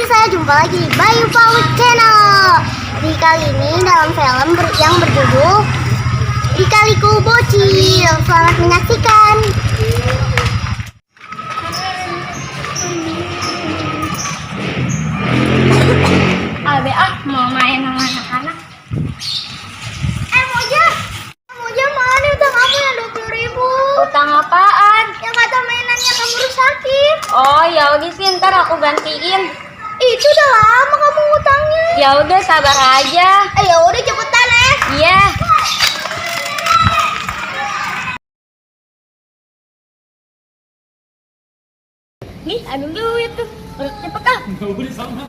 pemirsa, jumpa lagi di Bayu Paut Channel. Di kali ini dalam film yang berjudul Lika-Liku Bocil. Selamat menyaksikan. Abe mau main sama anak-anak. Moja mana utang kamu yang 20.000? Utang apaan? Yang kata mainannya kamu rusakin. Oh ya udah sih, ntar aku gantiin. Itu udah lama kamu ngutangnya. Ya udah sabar aja. Ya udah cepetan ya. Iya. Nih, ambil duit tuh. Cepet ah. Udah sama.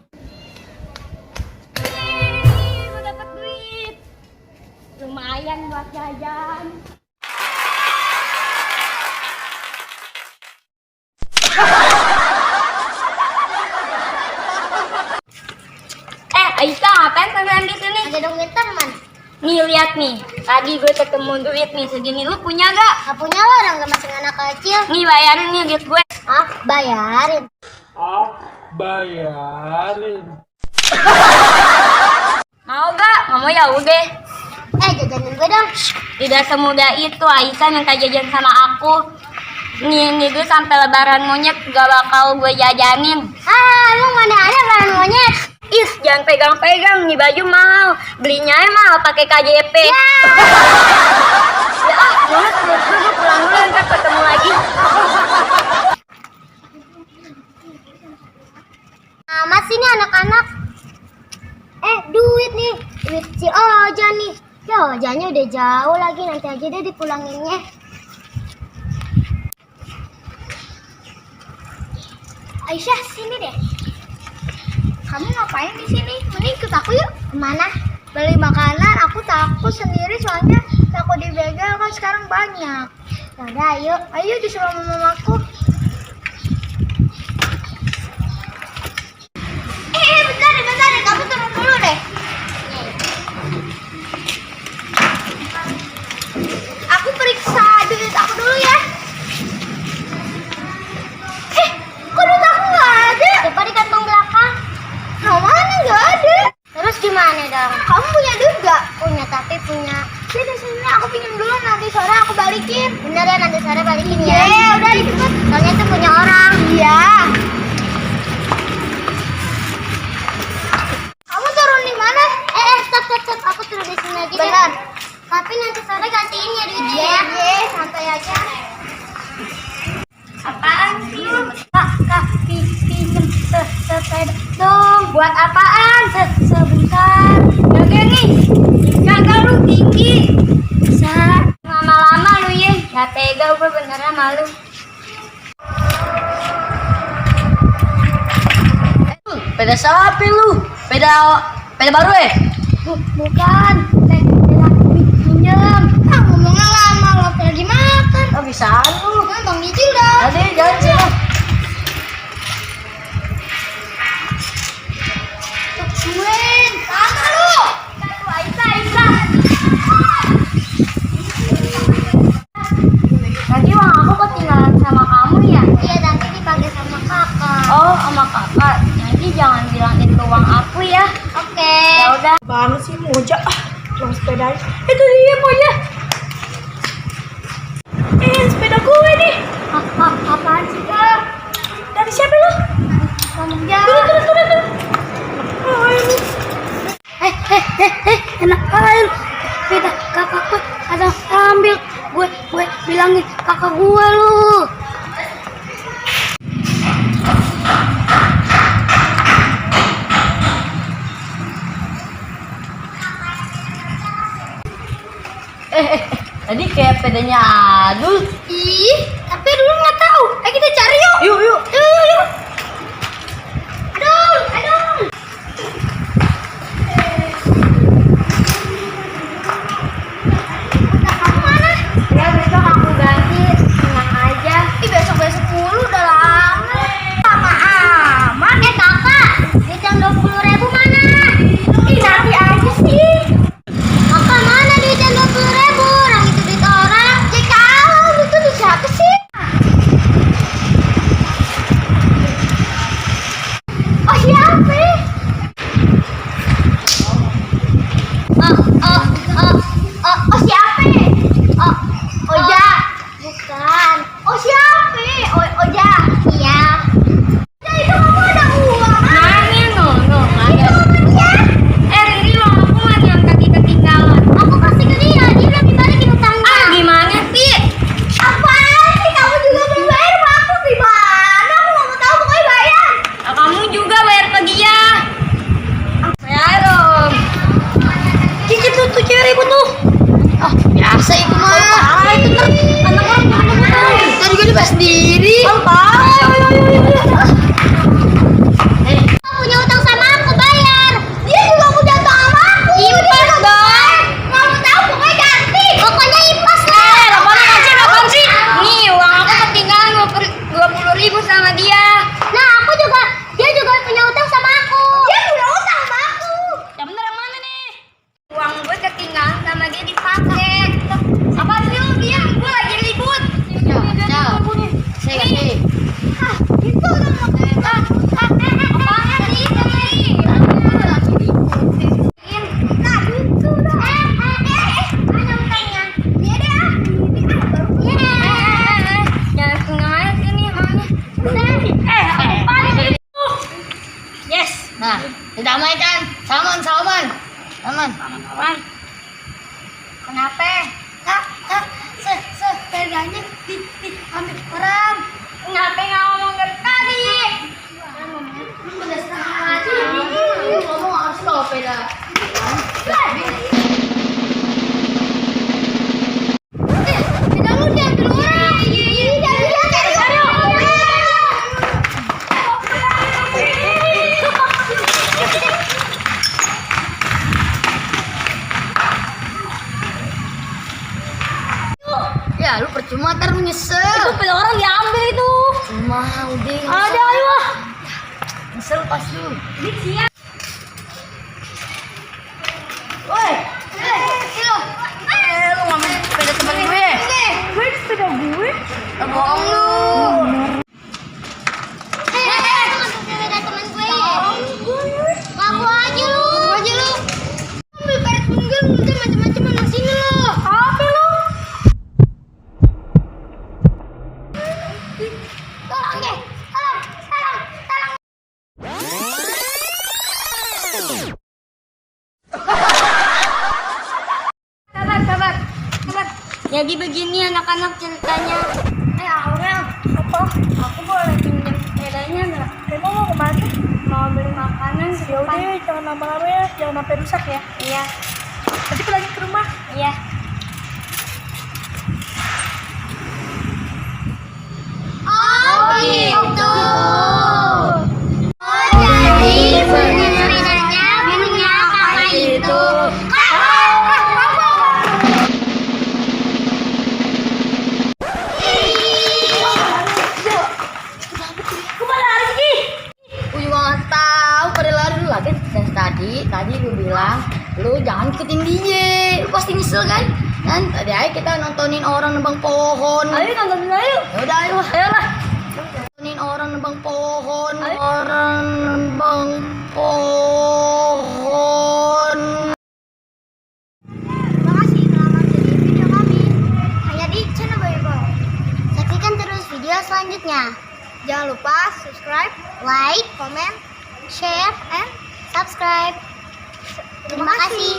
Gue dapat duit. Lumayan buat jajan. Aisyah, ngapain kalian di sini? Ada duit teman. Nih lihat nih, tadi gue ketemu duit nih segini. Lu punya gak? Gak punya lo, orang gak masih anak kecil. Nih bayarin nih duit gue. Bayarin. Bayarin. Mau gak? Nggak mau ya udah. Jajanin gue dong. Tidak semudah itu, Aisyah minta jajan sama aku. Nih gue sampai lebaran monyet gak bakal gue jajanin. Lu mana ada barang monyet? Is, jangan pegang-pegang, nih baju mahal. Belinya mahal pakai KJP. Ya. Mama gue pulang dulu, ntar ketemu lagi. Amat sih nih anak-anak. Duit nih. Duit si Oja nih. Ya Ojanya udah jauh lagi, nanti aja deh dipulanginnya. Aisyah, sini deh. Kamu ngapain di sini? Mending ikut aku yuk. Kemana? Beli makanan, aku takut sendiri soalnya takut dibegal kan sekarang banyak. Yaudah, yuk. Ayo disuruh mamaku. Bentar deh, kamu turun dulu deh. Aku periksa duit aku dulu ya. Kok duit aku nggak ada? Coba di kantong belakang. Nah, mana nggak ada? Terus gimana dong? Kamu punya duit nggak? Punya, tapi punya. Sini, aku pinjam dulu, nanti sore aku balikin. Bener ya, nanti sore balikin ya. Iya, udah cepet. Soalnya itu punya orang. Iya. Kamu turun di mana? Stop. Aku turun di sini aja deh. Benar. Tapi nanti sore gantiin ya duitnya ya. Iya, santai aja. Apaan sih lu? Kak, pinjem sepeda dong. Buat apaan? Sebentar. Jaga nih. Jaga lu tinggi. Bisa. Lama-lama lu ya. Gak tega gue beneran malu. Sepeda siapa lu? Sepeda baru ya? Bukan. Sepeda pinjem. Ngomongnya lama lo pernah dimakan. Oh bisa lu. Bang Nyicil dah. Tadi jalan sini. Tungguin. Sama lu. Aisyah. Tadi uang aku ketinggalan sama kamu ya? Iya, nanti dipakai sama kakak. Oh, sama kakak. Nanti jangan bilang itu uang aku ya. Oke. Ya udah. Apaan sih Moja? Yang sepeda. Itu dia Moja. Sepeda gue nih. Apaan sih, Kak? Dari siapa lu? Kamu ya. Turun. Oh ini. Enak aja. Sepeda kakak gue ada ambil. Gue bilangin kakak gue lu. Tadi kayak sepedanya Adul. Ih, tapi dulu nggak tahu. Kita cari yuk. Yuk. Aduh. Kamu mana? Ya besok aku ganti. Tenang aja. Besok dulu udah lama. Lama amat. Kakak, duit yang 20.000 mana? Nanti aja sih. Kakak, mana duit yang 20.000? Orang itu duit orang. Ya kalau itu siapa sih? Oh siapa? Oh siapa? Oja. Bukan. Oh siapa? Oja. Iya. Oja itu kamu ada uang. Mana no. Itu namanya. Riri lo aku lagi yang kaki ketinggalan. Aku kasih ke dia bilang dibalikin utangnya. Gimana sih? Apaan sih kamu juga belum bayar sama aku gimana? Aku nggak mau tahu pokoknya bayar. Kamu juga bayar ke dia. Bayar dong. Cici tuh cewek ribut tuh. Oh, biasa itu mah. Parah itu kan. Anak-anak. Kita juga dibahas sendiri. Kamu punya utang sama aku bayar. Dia juga punya utang sama aku. Impas dong. Nggak mau tahu pokoknya ganti. Pokoknya impas lah. Apaan sih? Nih uang aku ketinggalan 20.000 sama dia. Nah dia juga punya utang sama aku. Dia punya utang sama aku. Yang bener yang mana nih? Uang gue ketinggalan sama dia dipakai. Apa sih lu diam? Gue lagi ribut. Saya kasih. Itu apaan sih ini? Nah gitu dong. Mana utangnya? Dia deh. Jangan sengaja sini emangnya. Yes. Nah, didamaikan. Saman. Kenapa? Sepedanya diambil orang. Kenapa nggak ngomong dari tadi? Udah setengah aja. Ngomong harus lo beda. Tidak lu diambil orang. Ya, lu percuma ntar lu nyesel. Itu sepeda orang diambil itu. Cuma udah. Ada ayo. Nyesel pas lu. Ini siap. Woi. Lu ngomongin sepeda teman gue. Gue sepeda gue. Bohong lu. Sepeda teman gue. Ngaku aja lu. Ambil paret tunggal udah macam-macam anak sini lo. Apa lu? Tolong deh. Tolong. Sabar. Jadi begini anak-anak ceritanya. Aurel, apa? Aku boleh pinjam sepedanya nggak? Kamu mau kemana? Mau beli makanan. Ya udah, jangan lama-lama ya, jangan sampai rusak ya. Iya. Nanti pulang ke rumah. Iya. Oh gitu. Oh jadi sepedanya punya kakak itu. Gue juga nggak tahu pada lari dulu lagi. Dan tadi gue bilang lu jangan ikutin dia. Lu pasti nyesel kan? Dan tadi aja kita nontonin orang nebang pohon. Ayo nontonin ayo. Ya udah ayolah. Nontonin orang nebang pohon. Orang nebang pohon. Terima kasih telah menonton video kami hanya di channel Boybo. Saksikan terus video selanjutnya. Jangan lupa subscribe, like, comment, share, and subscribe. Terima kasih.